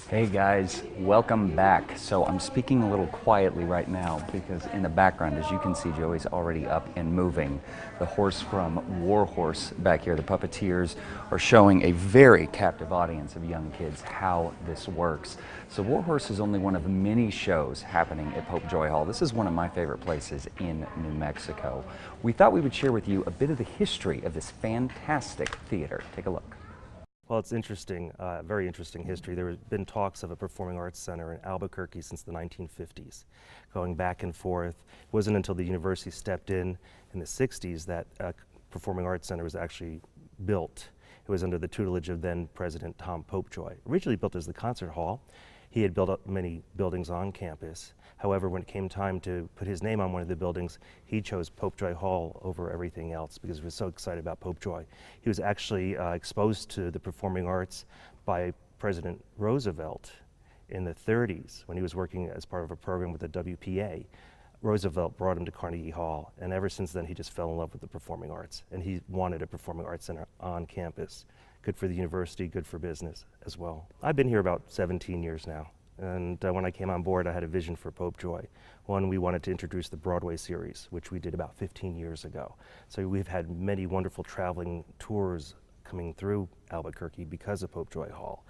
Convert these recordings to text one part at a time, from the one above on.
Hey guys, welcome back. So I'm speaking a little quietly right now because in the background, as you can see, Joey's already up and moving. The horse from War Horse back here, the puppeteers, are showing a very captive audience of young kids how this works. So War Horse is only one of many shows happening at Popejoy Hall. This is one of my favorite places in New Mexico. We thought we would share with you a bit of the history of this fantastic theater. Take a look. Well, it's interesting, very interesting history. There have been talks of a performing arts center in Albuquerque since the 1950s, going back and forth. It wasn't until the university stepped in the 60s that a performing arts center was actually built. It was under the tutelage of then President Tom Popejoy. Originally built as the concert hall, he had built up many buildings on campus. However, when it came time to put his name on one of the buildings, he chose Popejoy Hall over everything else because he was so excited about Popejoy. He was actually exposed to the performing arts by President Roosevelt in the 30s when he was working as part of a program with the WPA. Roosevelt brought him to Carnegie Hall, and ever since then he just fell in love with the performing arts, and he wanted a performing arts center on campus. Good for the university, good for business as well. I've been here about 17 years now, and when I came on board I had a vision for Popejoy. One, we wanted to introduce the Broadway series, which we did about 15 years ago. So we've had many wonderful traveling tours coming through Albuquerque because of Popejoy Hall.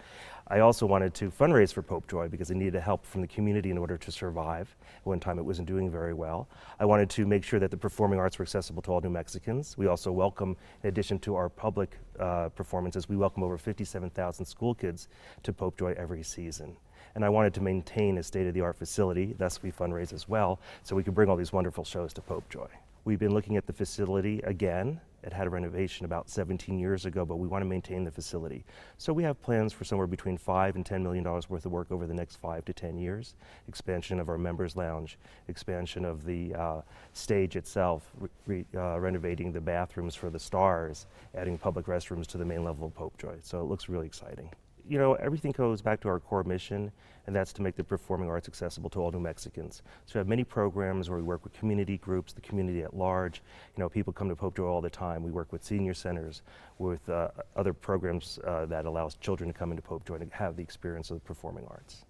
I also wanted to fundraise for Popejoy because it needed help from the community in order to survive. At one time it wasn't doing very well. I wanted to make sure that the performing arts were accessible to all New Mexicans. We also welcome, in addition to our public performances, we welcome over 57,000 school kids to Popejoy every season. And I wanted to maintain a state-of-the-art facility, thus we fundraise as well, so we could bring all these wonderful shows to Popejoy. We've been looking at the facility again. It had a renovation about 17 years ago, but we want to maintain the facility. So we have plans for somewhere between $5 and $10 million worth of work over the next 5 to 10 years. Expansion of our members lounge, expansion of the stage itself, renovating the bathrooms for the stars, adding public restrooms to the main level of Popejoy. So it looks really exciting. You know, everything goes back to our core mission, and that's to make the performing arts accessible to all New Mexicans. So we have many programs where we work with community groups, the community at large. You know, people come to Popejoy all the time. We work with senior centers, with other programs that allows children to come into Popejoy and have the experience of the performing arts.